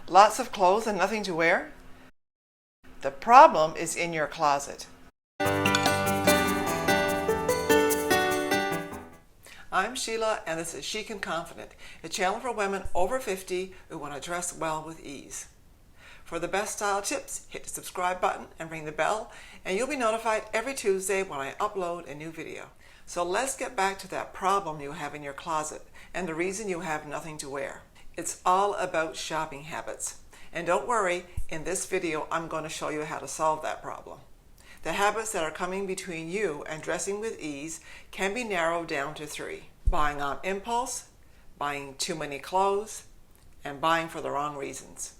Lots of clothes and nothing to wear? The problem is in your closet. I'm Sheila, and this is Chic and Confident, a channel for women over 50 who want to dress well with ease. For the best style tips, hit the subscribe button and ring the bell, and you'll be notified every Tuesday when I upload a new video. So let's get back to that problem you have in your closet and the reason you have nothing to wear. It's all about shopping habits. And don't worry, in this video I'm going to show you how to solve that problem. The habits that are coming between you and dressing with ease can be narrowed down to 3. Buying on impulse, buying too many clothes, and buying for the wrong reasons.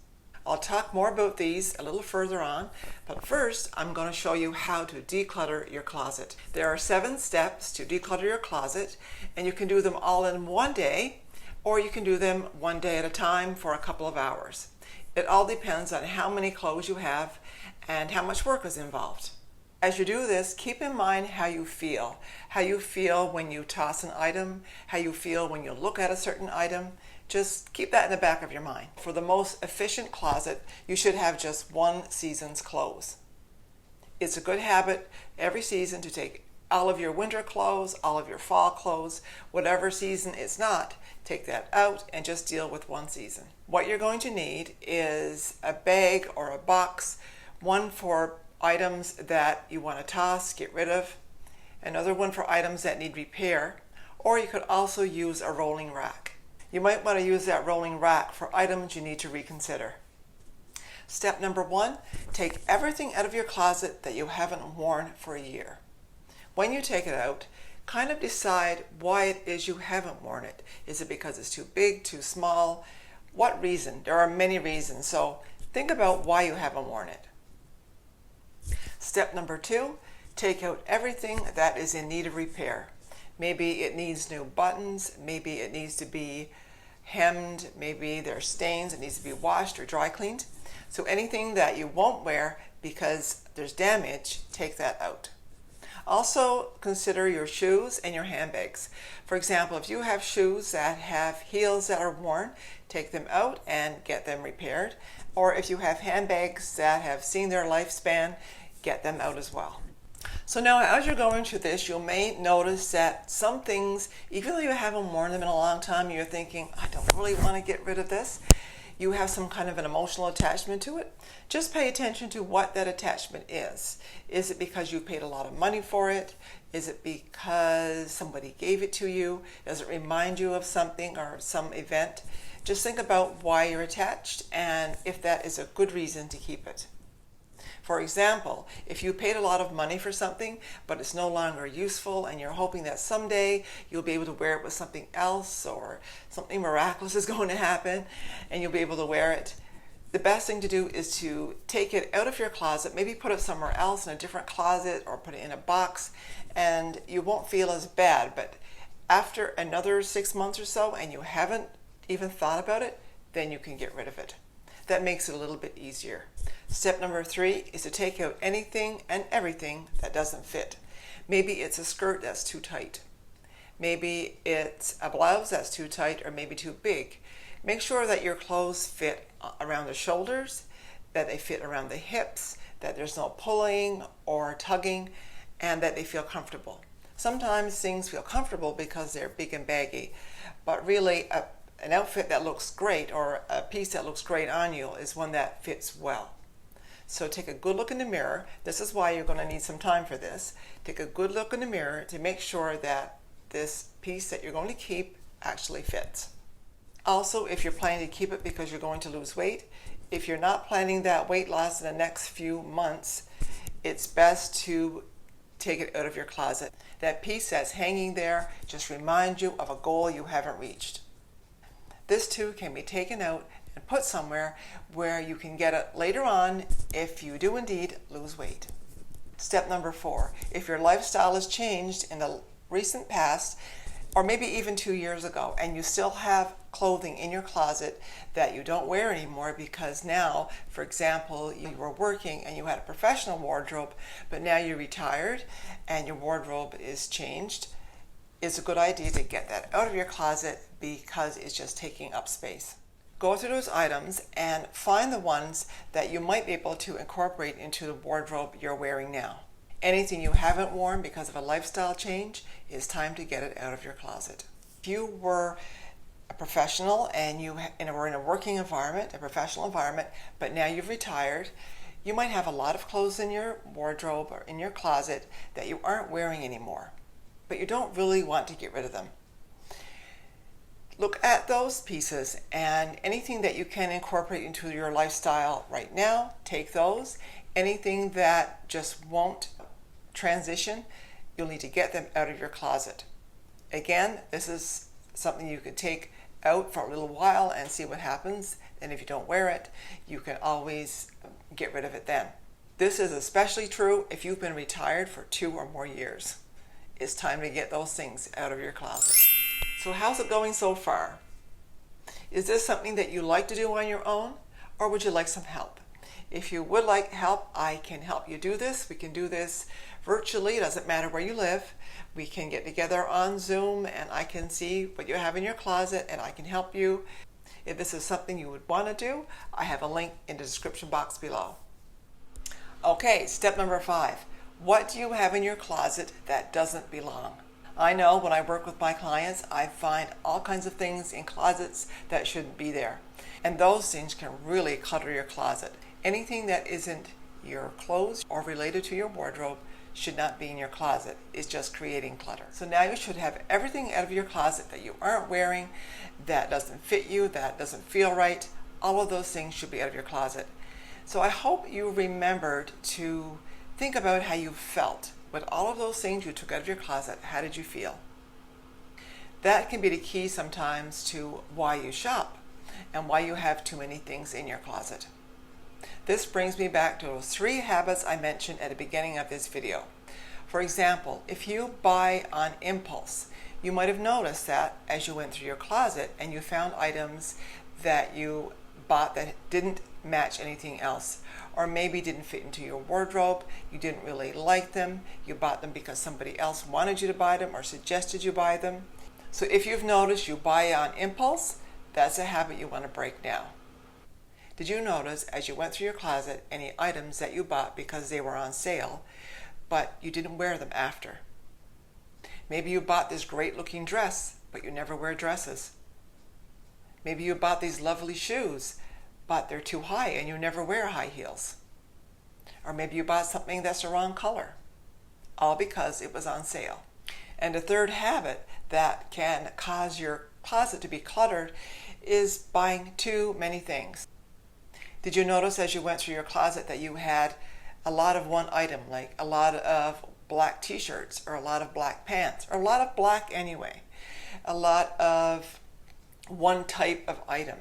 I'll talk more about these a little further on, but first I'm going to show you how to declutter your closet. There are 7 steps to declutter your closet, and you can do them all in one day, or you can do them one day at a time for a couple of hours. It all depends on how many clothes you have and how much work is involved. As you do this, keep in mind how you feel. How you feel when you toss an item, how you feel when you look at a certain item. Just keep that in the back of your mind. For the most efficient closet, you should have just one season's clothes. It's a good habit every season to take all of your winter clothes, all of your fall clothes, whatever season it's not, take that out and just deal with one season. What you're going to need is a bag or a box, one for items that you want to toss, get rid of, another one for items that need repair, or you could also use a rolling rack. You might want to use that rolling rack for items you need to reconsider. Step number 1, take everything out of your closet that you haven't worn for a year. When you take it out, kind of decide why it is you haven't worn it. Is it because it's too big, too small? What reason? There are many reasons, so think about why you haven't worn it. Step number 2, take out everything that is in need of repair. Maybe it needs new buttons, maybe it needs to be hemmed, maybe there are stains, it needs to be washed or dry cleaned. So anything that you won't wear because there's damage, take that out. Also consider your shoes and your handbags. For example, if you have shoes that have heels that are worn, take them out and get them repaired. Or if you have handbags that have seen their lifespan, get them out as well. So now as you're going through this, you may notice that some things, even though you haven't worn them in a long time, you're thinking, I don't really want to get rid of this. You have some kind of an emotional attachment to it. Just pay attention to what that attachment is. Is it because you paid a lot of money for it? Is it because somebody gave it to you? Does it remind you of something or some event? Just think about why you're attached and if that is a good reason to keep it. For example, if you paid a lot of money for something, but it's no longer useful and you're hoping that someday you'll be able to wear it with something else or something miraculous is going to happen and you'll be able to wear it, the best thing to do is to take it out of your closet, maybe put it somewhere else in a different closet or put it in a box, and you won't feel as bad. But after another 6 months or so and you haven't even thought about it, then you can get rid of it. That makes it a little bit easier. Step number 3 is to take out anything and everything that doesn't fit. Maybe it's a skirt that's too tight. Maybe it's a blouse that's too tight or maybe too big. Make sure that your clothes fit around the shoulders, that they fit around the hips, that there's no pulling or tugging, and that they feel comfortable. Sometimes things feel comfortable because they're big and baggy, but really an outfit that looks great or a piece that looks great on you is one that fits well. So take a good look in the mirror. This is why you're going to need some time for this. Take a good look in the mirror to make sure that this piece that you're going to keep actually fits. Also, if you're planning to keep it because you're going to lose weight, if you're not planning that weight loss in the next few months, it's best to take it out of your closet. That piece that's hanging there just reminds you of a goal you haven't reached. This too can be taken out and put somewhere where you can get it later on if you do indeed lose weight. Step number 4, if your lifestyle has changed in the recent past, or maybe even 2 years ago, and you still have clothing in your closet that you don't wear anymore because now, for example, you were working and you had a professional wardrobe, but now you're retired and your wardrobe is changed, it's a good idea to get that out of your closet because it's just taking up space. Go through those items and find the ones that you might be able to incorporate into the wardrobe you're wearing now. Anything you haven't worn because of a lifestyle change, it's time to get it out of your closet. If you were a professional and you were in a working environment, a professional environment, but now you've retired, you might have a lot of clothes in your wardrobe or in your closet that you aren't wearing anymore, but you don't really want to get rid of them. Look at those pieces, and anything that you can incorporate into your lifestyle right now, take those. Anything that just won't transition, you'll need to get them out of your closet. Again, this is something you could take out for a little while and see what happens. And if you don't wear it, you can always get rid of it then. This is especially true if you've been retired for 2 or more years. It's time to get those things out of your closet. So how's it going so far? Is this something that you like to do on your own, or would you like some help? If you would like help, I can help you do this. We can do this virtually. It doesn't matter where you live. We can get together on Zoom and I can see what you have in your closet and I can help you. If this is something you would want to do, I have a link in the description box below. Okay, step number 5. What do you have in your closet that doesn't belong? I know when I work with my clients, I find all kinds of things in closets that shouldn't be there. And those things can really clutter your closet. Anything that isn't your clothes or related to your wardrobe should not be in your closet. It's just creating clutter. So now you should have everything out of your closet that you aren't wearing, that doesn't fit you, that doesn't feel right. All of those things should be out of your closet. So I hope you remembered to think about how you felt. With all of those things you took out of your closet, how did you feel? That can be the key sometimes to why you shop and why you have too many things in your closet. This brings me back to those 3 habits I mentioned at the beginning of this video. For example, if you buy on impulse, you might have noticed that as you went through your closet and you found items that you bought that didn't match anything else, or maybe didn't fit into your wardrobe, you didn't really like them, you bought them because somebody else wanted you to buy them or suggested you buy them. So if you've noticed you buy on impulse, that's a habit you want to break now. Did you notice as you went through your closet any items that you bought because they were on sale, but you didn't wear them after? Maybe you bought this great looking dress, but you never wear dresses. Maybe you bought these lovely shoes, but they're too high and you never wear high heels. Or maybe you bought something that's the wrong color, all because it was on sale. And a third habit that can cause your closet to be cluttered is buying too many things. Did you notice as you went through your closet that you had a lot of one item, like a lot of black t-shirts or a lot of black pants, or a lot of black anyway, a lot of one type of item?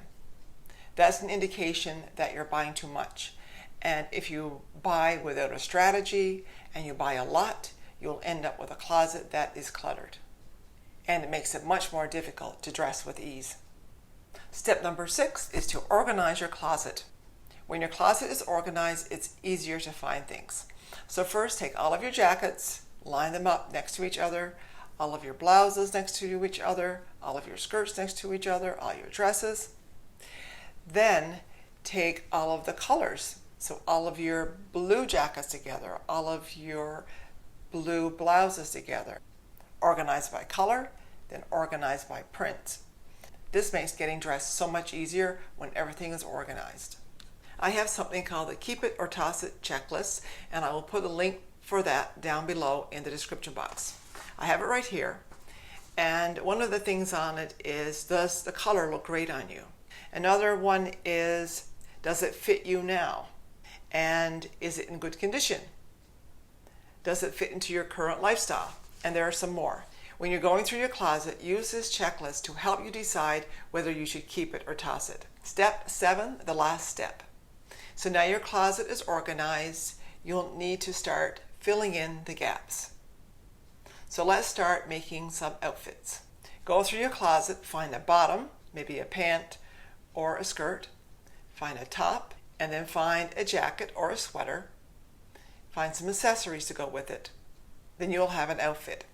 That's an indication that you're buying too much. And if you buy without a strategy and you buy a lot, you'll end up with a closet that is cluttered. And it makes it much more difficult to dress with ease. Step number 6 is to organize your closet. When your closet is organized, it's easier to find things. So first, take all of your jackets, line them up next to each other, all of your blouses next to each other, all of your skirts next to each other, all your dresses. Then take all of the colors. So all of your blue jackets together, all of your blue blouses together. Organize by color, then organize by print. This makes getting dressed so much easier when everything is organized. I have something called the Keep It or Toss It checklist, and I will put a link for that down below in the description box. I have it right here, and one of the things on it is, does the color look great on you? Another one is, does it fit you now? And is it in good condition? Does it fit into your current lifestyle? And there are some more. When you're going through your closet, use this checklist to help you decide whether you should keep it or toss it. Step 7, the last step. So now your closet is organized, you'll need to start filling in the gaps. So let's start making some outfits. Go through your closet, find a bottom, maybe a pant or a skirt, find a top, and then find a jacket or a sweater. Find some accessories to go with it. Then you'll have an outfit.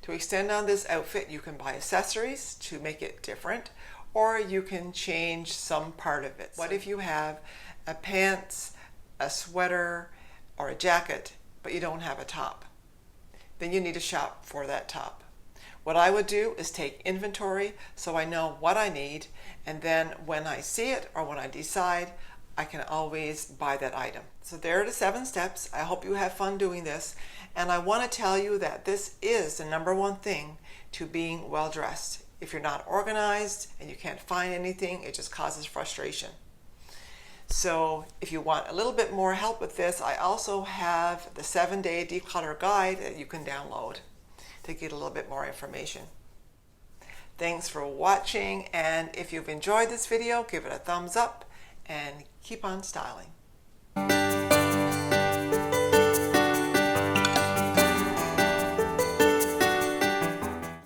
To extend on this outfit, you can buy accessories to make it different, or you can change some part of it. What if you have a pants, a sweater, or a jacket, but you don't have a top? Then you need to shop for that top. What I would do is take inventory so I know what I need, and then when I see it or when I decide, I can always buy that item. So there are the 7 steps. I hope you have fun doing this, and I want to tell you that this is the number one thing to being well dressed. If you're not organized and you can't find anything, it just causes frustration. So if you want a little bit more help with this, I also have the 7-day declutter guide that you can download to get a little bit more information. Thanks for watching, and if you've enjoyed this video, give it a thumbs up and keep on styling.